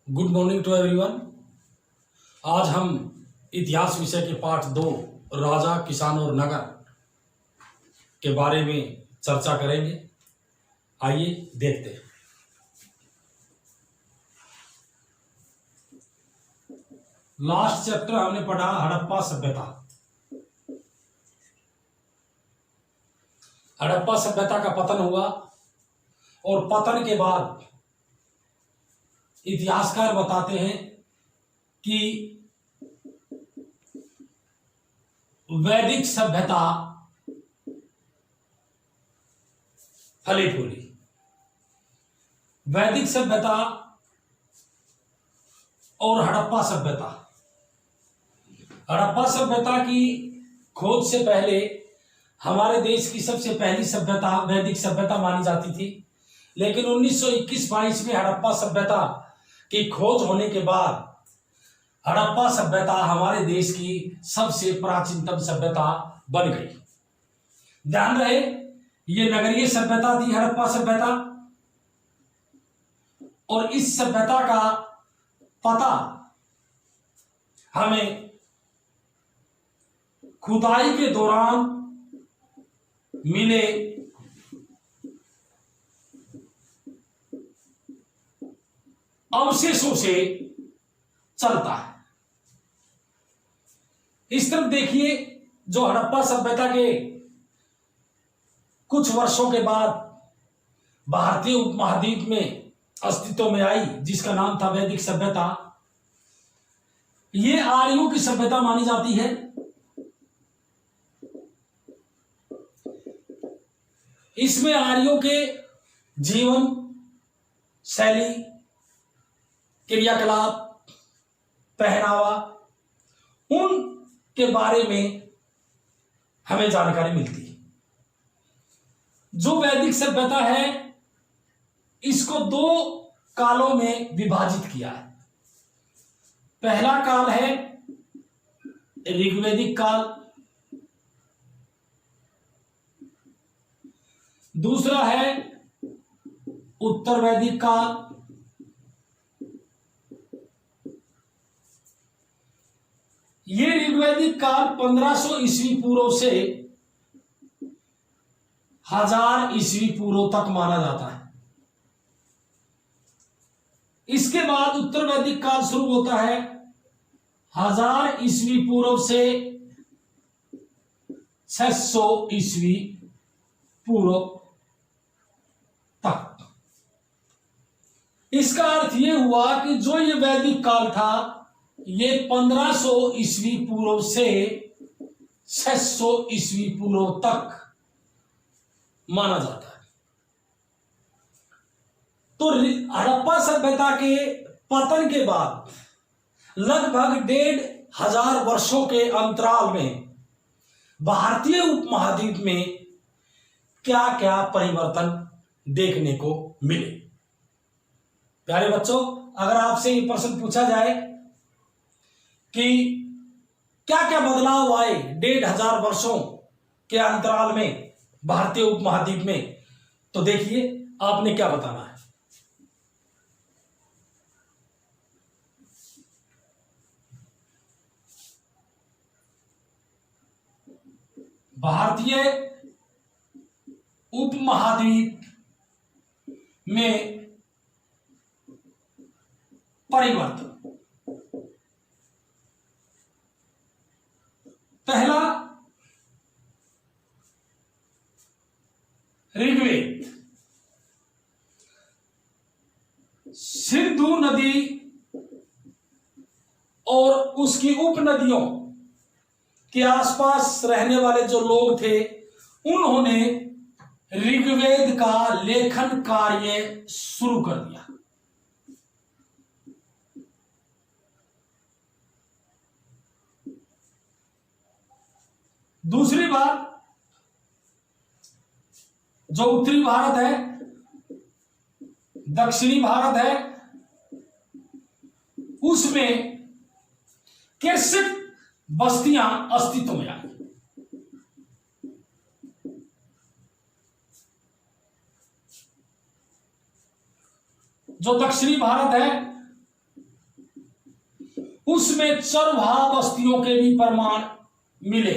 Good morning to everyone. आज हम इतिहास विषय के पाठ 2 राजा, किसान और नगर के बारे में चर्चा करेंगे। आइए देखते हैं। लास्ट चैप्टर हमने पढ़ा हड़प्पा सभ्यता। हड़प्पा सभ्यता का पतन हुआ और पतन के बाद इतिहासकार बताते हैं कि वैदिक सभ्यता फली फूली। वैदिक सभ्यता और हड़प्पा सभ्यता। हड़प्पा सभ्यता की खोज से पहले हमारे देश की सबसे पहली सभ्यता वैदिक सभ्यता मानी जाती थी, लेकिन 1921-22 में हड़प्पा सभ्यता की खोज होने के बाद हड़प्पा सभ्यता हमारे देश की सबसे प्राचीनतम सभ्यता बन गई। ध्यान रहे, ये नगरीय सभ्यता थी हड़प्पा सभ्यता, और इस सभ्यता का पता हमें खुदाई के दौरान मिले अवशेषों से चलता है। इस तरफ देखिए, जो हड़प्पा सभ्यता के कुछ वर्षों के बाद भारतीय उपमहाद्वीप में अस्तित्व में आई, जिसका नाम था वैदिक सभ्यता। ये आर्यों की सभ्यता मानी जाती है। इसमें आर्यों के जीवन शैली, क्रियाकलाप, पहनावा, उन के बारे में हमें जानकारी मिलती है। जो वैदिक सभ्यता है, इसको 2 कालों में विभाजित किया है। पहला काल है ऋग्वैदिक काल, दूसरा है उत्तर वैदिक काल। ये ऋग्वैदिक काल 1500 ईस्वी पूर्व से 1000 ईस्वी पूर्व तक माना जाता है। इसके बाद उत्तर वैदिक काल शुरू होता है 1000 ईस्वी पूर्व से 600 ईस्वी पूर्व तक। इसका अर्थ यह हुआ कि जो ये वैदिक काल था, ये 1500 ईस्वी पूर्व से 600 ईस्वी पूर्व तक माना जाता है। तो हड़प्पा सभ्यता के पतन के बाद लगभग 1500 वर्षों के अंतराल में भारतीय उपमहाद्वीप में क्या क्या परिवर्तन देखने को मिले। प्यारे बच्चों, अगर आपसे ये प्रश्न पूछा जाए कि क्या क्या बदलाव आए 1500 वर्षों के अंतराल में भारतीय उपमहाद्वीप में, तो देखिए आपने क्या बताना है। भारतीय उपमहाद्वीप में परिवर्तन। पहला, ऋग्वेद। सिंधु नदी और उसकी उपनदियों के आसपास रहने वाले जो लोग थे, उन्होंने ऋग्वेद का लेखन कार्य शुरू कर दिया। दूसरी बात, जो उत्तरी भारत है, दक्षिणी भारत है, उसमें कैसे बस्तियां अस्तित्व में आई। जो दक्षिणी भारत है, उसमें चरवाहा बस्तियों के भी प्रमाण मिले।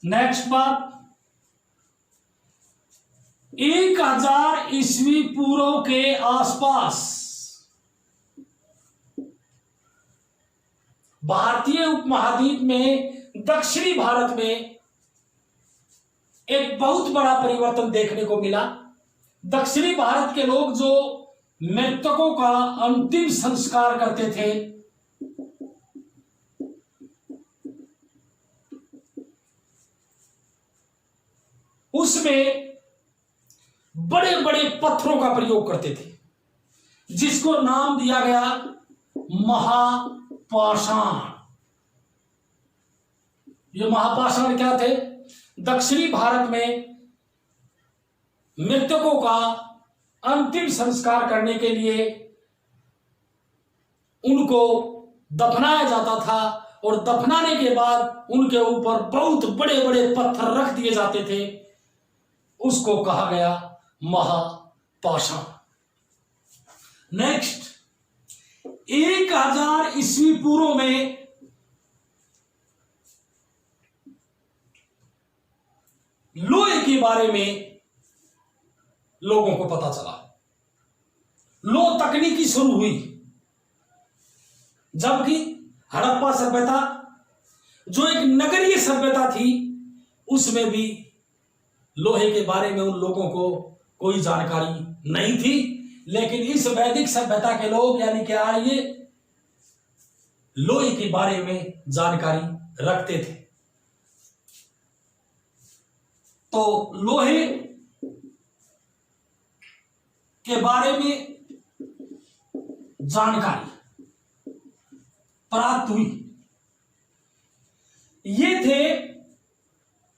नेक्स्ट बात, 1000 ईस्वी पूर्व के आसपास भारतीय उपमहाद्वीप में, दक्षिणी भारत में एक बहुत बड़ा परिवर्तन देखने को मिला। दक्षिणी भारत के लोग जो मृतकों का अंतिम संस्कार करते थे, उसमें बड़े बड़े पत्थरों का प्रयोग करते थे, जिसको नाम दिया गया महापाषाण। ये महापाषाण क्या थे? दक्षिणी भारत में मृतकों का अंतिम संस्कार करने के लिए उनको दफनाया जाता था, और दफनाने के बाद उनके ऊपर बहुत बड़े बड़े पत्थर रख दिए जाते थे। उसको कहा गया महापाषाण। नेक्स्ट, 1000 ईस्वी पूर्व में लोहे के बारे में लोगों को पता चला। लोह तकनीकी शुरू हुई, जबकि हड़प्पा सभ्यता जो एक नगरीय सभ्यता थी, उसमें भी लोहे के बारे में उन लोगों को कोई जानकारी नहीं थी। लेकिन इस वैदिक सभ्यता के लोग, यानी कि आर्य, लोहे के बारे में जानकारी रखते थे। तो लोहे के बारे में जानकारी प्राप्त हुई। ये थे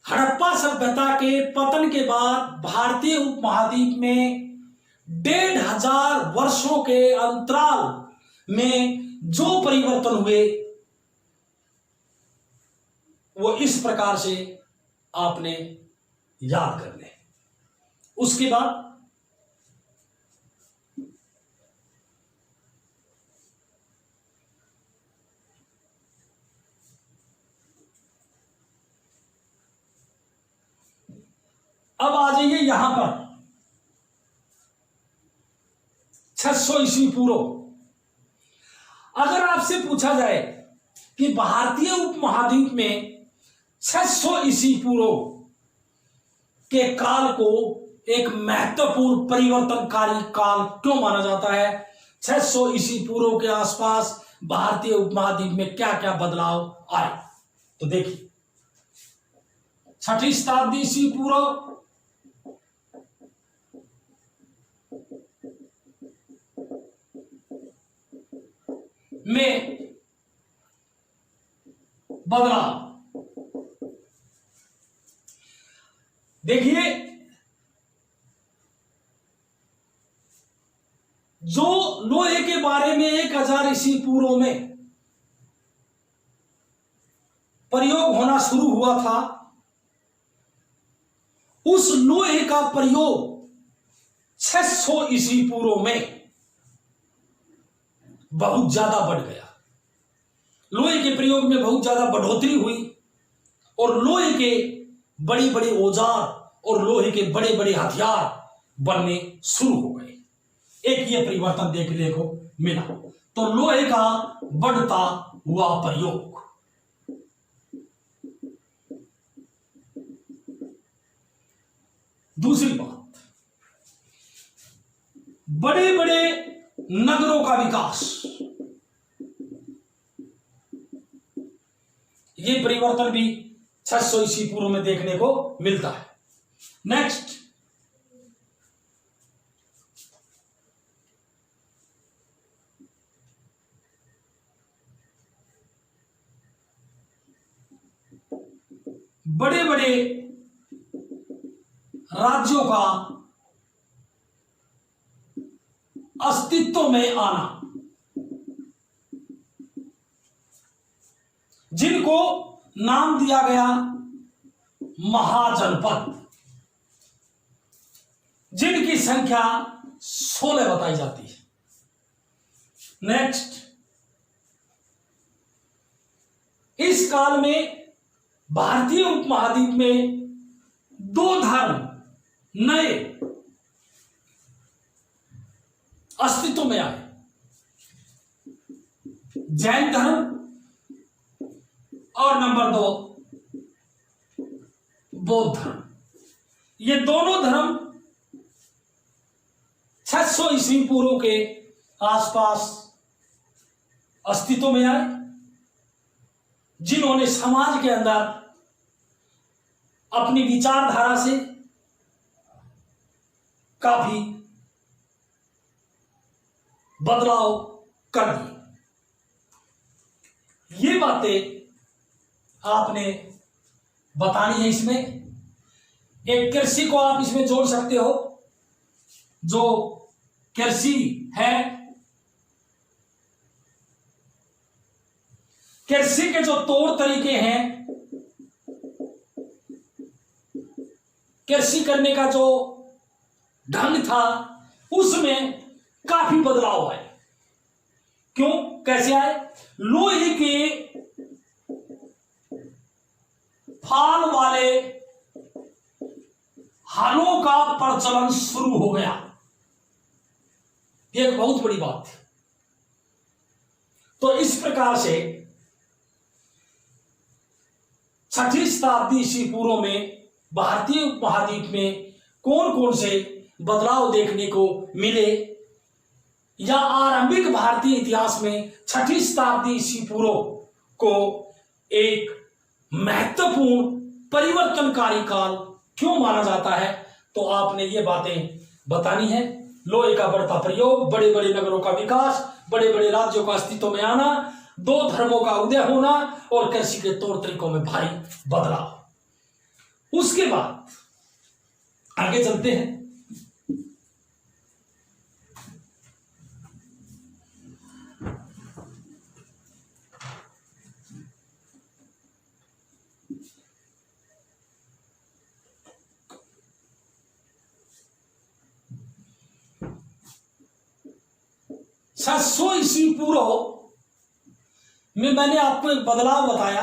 हड़प्पा सभ्यता के पतन के बाद भारतीय उपमहाद्वीप में 1500 वर्षों के अंतराल में जो परिवर्तन हुए, वो इस प्रकार से आपने याद कर ले। उसके बाद अब आ जाइए यहां पर 600 ईस्वी पूर्व। अगर आपसे पूछा जाए कि भारतीय उपमहाद्वीप में 600 ईस्वी पूर्व के काल को एक महत्वपूर्ण परिवर्तनकारी काल क्यों माना जाता है, 600 ईस्वी पूर्व के आसपास भारतीय उपमहाद्वीप में क्या क्या बदलाव आए, तो देखिए 6ठी शताब्दी ईस्वी पूर्व में बदलाव। देखिए, जो लोहे के बारे में 1000 ईस्वी पूर्व में प्रयोग होना शुरू हुआ था, उस लोहे का प्रयोग 600 ईस्वी पूर्व में बहुत ज्यादा बढ़ गया। लोहे के प्रयोग में बहुत ज्यादा बढ़ोतरी हुई और लोहे के बड़ी बड़ी औजार और लोहे के बड़े बड़े हथियार बनने शुरू हो गए। एक ये परिवर्तन देखने को मिला। तो लोहे का बढ़ता हुआ प्रयोग। दूसरी बात, बड़े बड़े नगरों का विकास। ये परिवर्तन भी 600 ईस्वी पूर्व में देखने को मिलता है। नेक्स्ट, बड़े बड़े राज्यों का अस्तित्व में आना, जिनको नाम दिया गया महाजनपद। जिनकी संख्या 16 बताई जाती है। नेक्स्ट, इस काल में भारतीय उपमहाद्वीप में 2 धर्म नए अस्तित्व में आए, जैन धर्म और नंबर 2 बौद्ध धर्म। ये दोनों धर्म 600 ईस्वी पूर्व के आसपास अस्तित्व में आए, जिन्होंने समाज के अंदर अपनी विचारधारा से काफी बदलाव कर दिए। ये बातें आपने बतानी है। इसमें एक कृषि को आप इसमें जोड़ सकते हो, जो कृषि है, कृषि के जो तौर तरीके हैं, कृषि करने का जो ढंग था, उसमें काफी बदलाव आए। क्यों, कैसे आए? लोहे के फाल वाले हलों का प्रचलन शुरू हो गया। यह एक बहुत बड़ी बात थी। तो इस प्रकार से 6वीं शताब्दी ईस्वी पूर्व में भारतीय उपमहाद्वीप में कौन कौन से बदलाव देखने को मिले, या आरंभिक भारतीय इतिहास में 6वीं शताब्दी ईस्वी पूर्व को एक महत्वपूर्ण परिवर्तनकारी काल क्यों माना जाता है, तो आपने ये बातें बतानी है। लोहे का बढ़ता प्रयोग, बड़े बड़े नगरों का विकास, बड़े बड़े राज्यों का अस्तित्व में आना, 2 धर्मों का उदय होना और कृषि के तौर तरीकों में भारी बदलाव। उसके बाद आगे चलते हैं। सौ ईस्वी पूर्व में मैंने आपको एक बदलाव बताया,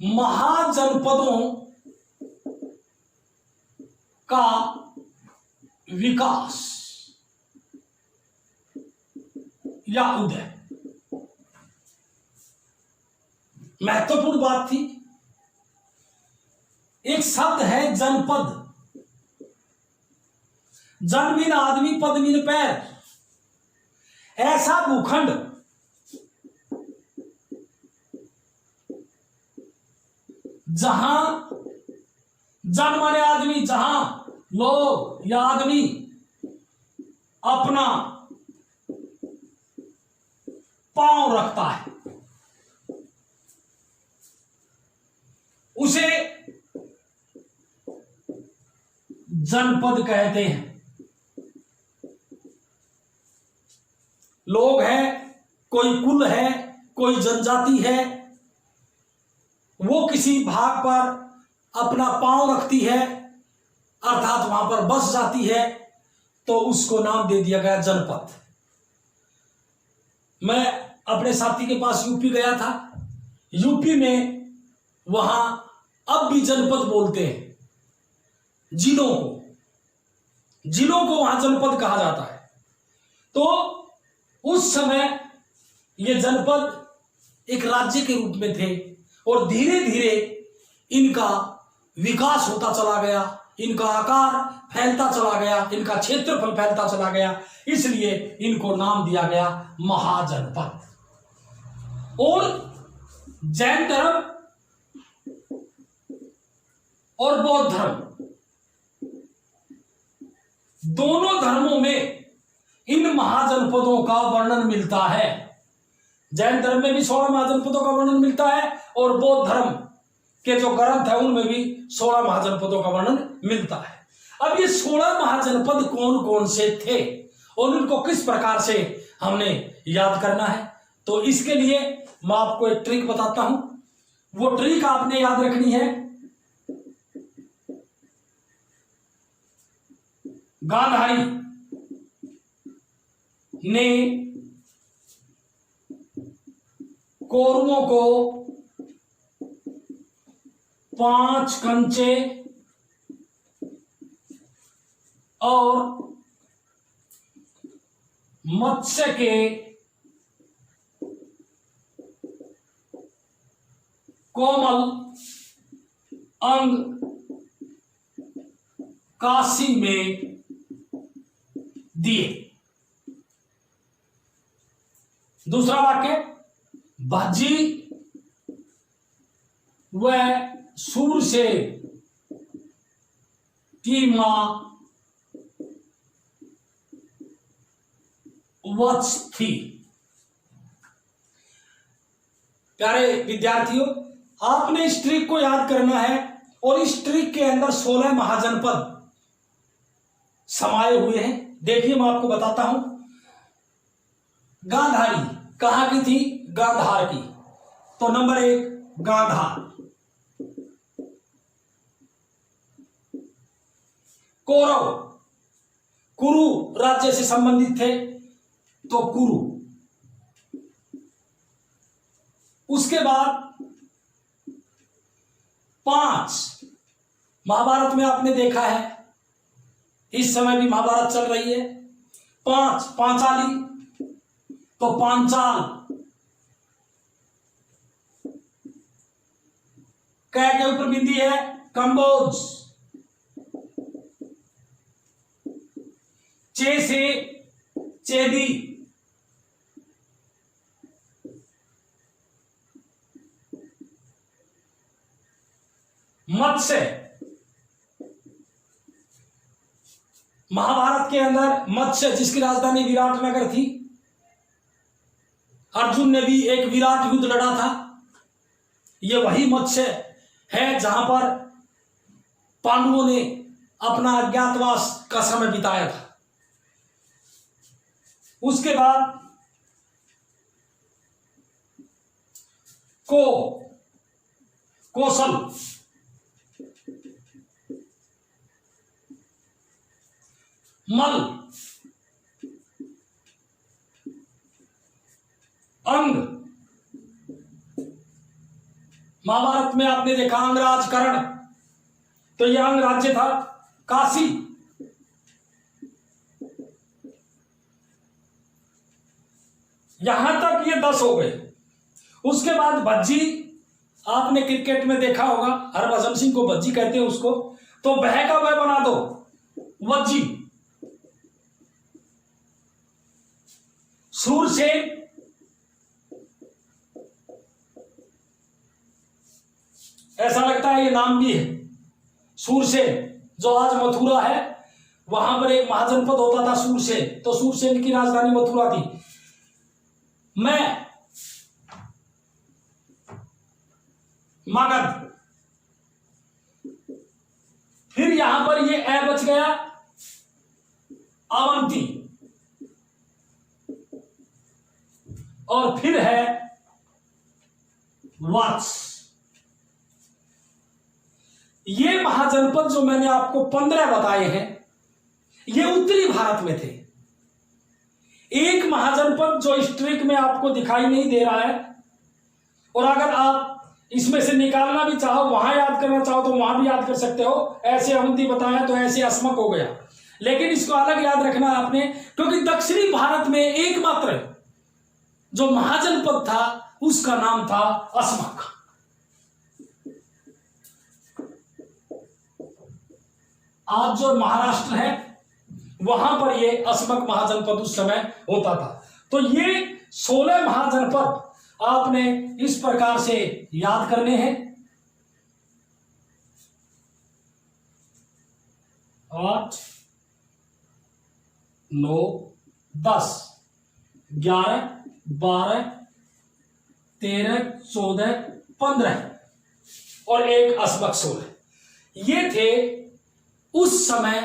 महाजनपदों का विकास या उदय। महत्वपूर्ण बात थी। एक शब्द है जनपद, जन मीन आदमी, पद मीन पैर। ऐसा भूखंड जहां जन माने आदमी, जहां लोग या आदमी अपना पांव रखता है, उसे जनपद कहते हैं। लोग हैं, कोई कुल है, कोई जनजाति है, वो किसी भाग पर अपना पांव रखती है, अर्थात वहां पर बस जाती है, तो उसको नाम दे दिया गया जनपद। मैं अपने साथी के पास यूपी गया था। यूपी में वहां अब भी जनपद बोलते हैं, जिलों को वहां जनपद कहा जाता है। तो उस समय ये जनपद एक राज्य के रूप में थे और धीरे धीरे इनका विकास होता चला गया, इनका आकार फैलता चला गया, इनका क्षेत्रफल फैलता चला गया, इसलिए इनको नाम दिया गया महाजनपद। और जैन धर्म और बौद्ध धर्म, दोनों धर्मों में इन महाजनपदों का वर्णन मिलता है। जैन धर्म में भी 16 महाजनपदों का वर्णन मिलता है और बौद्ध धर्म के जो ग्रंथ है उनमें भी 16 महाजनपदों का वर्णन मिलता है। अब ये 16 महाजनपद कौन कौन से थे और उनको किस प्रकार से हमने याद करना है, तो इसके लिए मैं आपको एक ट्रिक बताता हूं। वो ट्रिक आपने याद रखनी है। गांधारी ने कौरवों को 5 कंचे और मत्स्य के कोमल अंग काशी में दिए। दूसरा वाक्य, भज्जी व सूरसेन की मां वत्स थी। प्यारे विद्यार्थियों, आपने इस ट्रिक को याद करना है और इस ट्रिक के अंदर 16 महाजनपद समाये हुए हैं। देखिए मैं आपको बताता हूं। गांधारी कहां की थी? गांधार की। तो नंबर 1 गांधार। कौरव कुरु राज्य से संबंधित थे, तो कुरु। उसके बाद 5, महाभारत में आपने देखा है, इस समय भी महाभारत चल रही है। 5 पांचाली, तो पांचाल। कै के ऊपर बिंदी है कंबोज। चे से चेदी। मत्स्य, महाभारत के अंदर मत्स्य जिसकी राजधानी विराटनगर थी, अर्जुन ने भी एक विराट युद्ध लड़ा था। यह वही मत्स्य है जहां पर पांडवों ने अपना अज्ञातवास का समय बिताया था। उसके बाद कौशल, मल, अंग। महाभारत में आपने देखा अंगराज कर्ण, तो यह अंग राज्य था। काशी, यहां तक ये 10 हो गए। उसके बाद भज्जी, आपने क्रिकेट में देखा होगा, हरभजन सिंह को भज्जी कहते हैं उसको, तो बह का वह बना दो वज्जी। सूरसेन, ऐसा लगता है ये नाम भी है सूरसेन, जो आज मथुरा है, वहां पर एक महाजनपद होता था सूरसेन, तो सूरसेन की राजधानी मथुरा थी। मैं मगध, फिर यहां पर ये ए बच गया अवंती, और फिर है वत्स। ये महाजनपद जो मैंने आपको 15 बताए हैं, ये उत्तरी भारत में थे। एक महाजनपद जो इस ट्रिक में आपको दिखाई नहीं दे रहा है, और अगर आप इसमें से निकालना भी चाहो, वहां याद करना चाहो तो वहां भी याद कर सकते हो। ऐसे अवंती बताया तो ऐसे अस्मक हो गया, लेकिन इसको अलग याद रखना है आपने, क्योंकि दक्षिणी भारत में एकमात्र जो महाजनपद था उसका नाम था अस्मक। आज जो महाराष्ट्र है वहां पर ये अस्मक महाजनपद उस समय होता था। तो ये 16 महाजनपद आपने इस प्रकार से याद करने हैं। 8, 9, 10, 11, 12, 13, 14, 15 और एक अस्मक 16। ये थे उस समय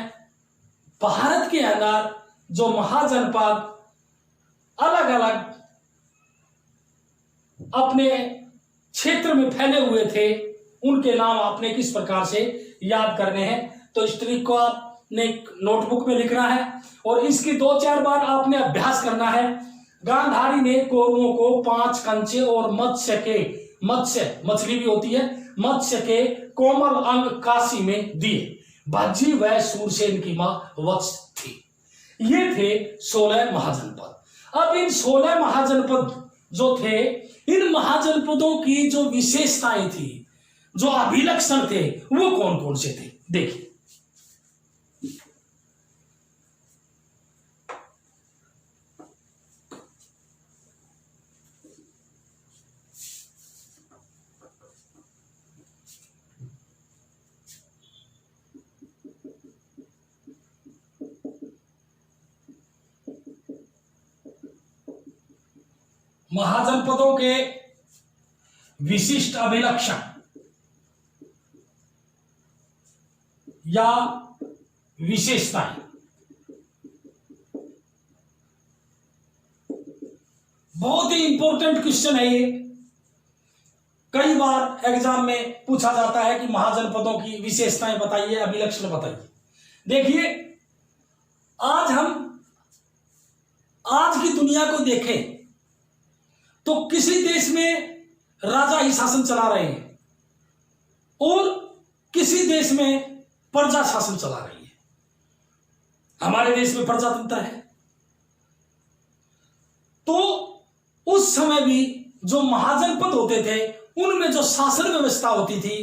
भारत के अंदर जो महाजनपद अलग अलग अपने क्षेत्र में फैले हुए थे, उनके नाम आपने किस प्रकार से याद करने हैं। तो इस ट्रिक को आप ने नोटबुक में लिखना है और इसकी 2-4 बार आपने अभ्यास करना है। गांधारी ने कौरवों को 5 कंचे और मत्स्य मछली भी होती है, मत्स्य के कोमल अंग काशी में दिए। भज्जी व सूरसेन की मां वत्स थी। ये थे 16 महाजनपद। अब इन 16 महाजनपद जो थे, इन महाजनपदों की जो विशेषताएं थी, जो अभिलक्षण थे, वो कौन कौन से थे देखिए। महाजनपदों के विशिष्ट अभिलक्षण या विशेषताएं। बहुत ही इंपॉर्टेंट क्वेश्चन है ये। कई बार एग्जाम में पूछा जाता है कि महाजनपदों की विशेषताएं बताइए, अभिलक्षण बताइए। देखिए, आज की दुनिया को देखें तो किसी देश में राजा ही शासन चला रहे हैं और किसी देश में प्रजा शासन चला रही है। हमारे देश में प्रजातंत्र है। तो उस समय भी जो महाजनपद होते थे, उनमें जो शासन व्यवस्था होती थी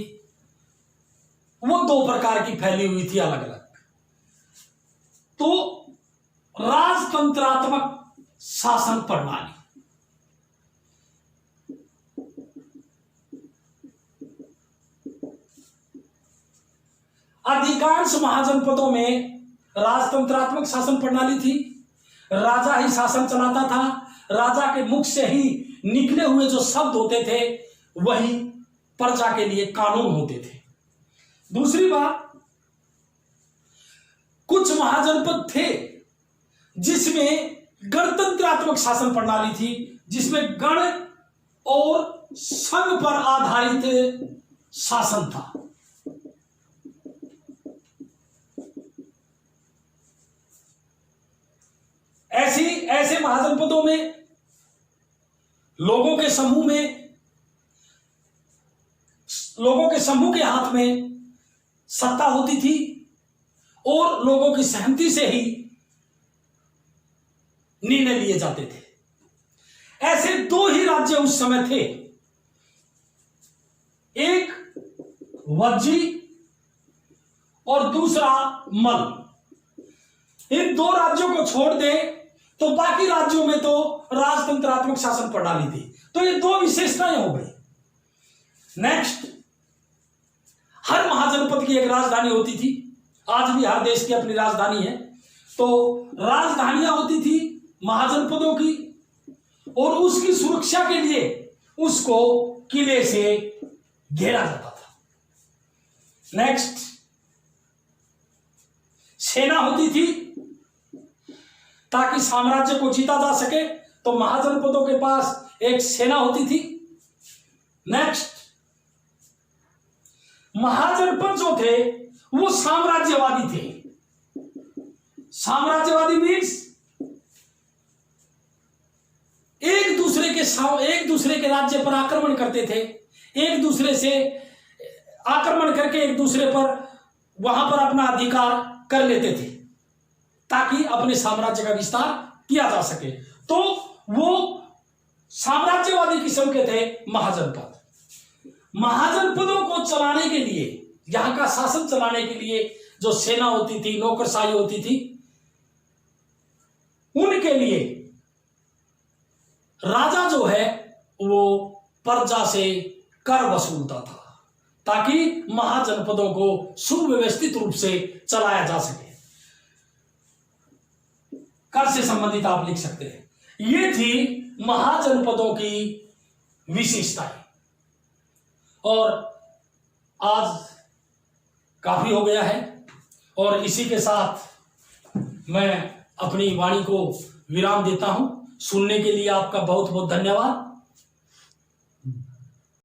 वो 2 प्रकार की फैली हुई थी, अलग अलग। तो राजतंत्रात्मक शासन प्रणाली, अधिकांश महाजनपदों में राजतंत्रात्मक शासन प्रणाली थी। राजा ही शासन चलाता था। राजा के मुख से ही निकले हुए जो शब्द होते थे वही प्रजा के लिए कानून होते थे। दूसरी बात, कुछ महाजनपद थे जिसमें गणतंत्रात्मक शासन प्रणाली थी, जिसमें गण और संघ पर आधारित शासन था। ऐसे महाजनपदों में लोगों के समूह के हाथ में सत्ता होती थी और लोगों की सहमति से ही निर्णय लिए जाते थे। ऐसे 2 ही राज्य उस समय थे, एक वज्जी और दूसरा मल। इन 2 राज्यों को छोड़ दें तो बाकी राज्यों में तो राजतंत्रात्मक शासन प्रणाली थी। तो ये 2 विशेषताएं हो गई। नेक्स्ट, हर महाजनपद की एक राजधानी होती थी। आज भी हर देश की अपनी राजधानी है। तो राजधानियां होती थी महाजनपदों की और उसकी सुरक्षा के लिए उसको किले से घेरा जाता था। नेक्स्ट, सेना होती थी ताकि साम्राज्य को जीता जा सके, तो महाजनपदों के पास एक सेना होती थी। नेक्स्ट, महाजनपद जो थे वो साम्राज्यवादी थे। साम्राज्यवादी मीन्स एक दूसरे के राज्य पर आक्रमण करते थे, एक दूसरे से आक्रमण करके एक दूसरे पर वहां पर अपना अधिकार कर लेते थे ताकि अपने साम्राज्य का विस्तार किया जा सके। तो वो साम्राज्यवादी किस्म के थे महाजनपद। महाजनपदों को चलाने के लिए, यहां का शासन चलाने के लिए जो सेना होती थी, नौकरशाही होती थी, उनके लिए राजा जो है वो प्रजा से कर वसूलता था ताकि महाजनपदों को सुव्यवस्थित रूप से चलाया जा सके। कर से संबंधित आप लिख सकते हैं। ये थी महाजनपदों की विशेषताएं। और आज काफी हो गया है और इसी के साथ मैं अपनी वाणी को विराम देता हूं। सुनने के लिए आपका बहुत बहुत धन्यवाद।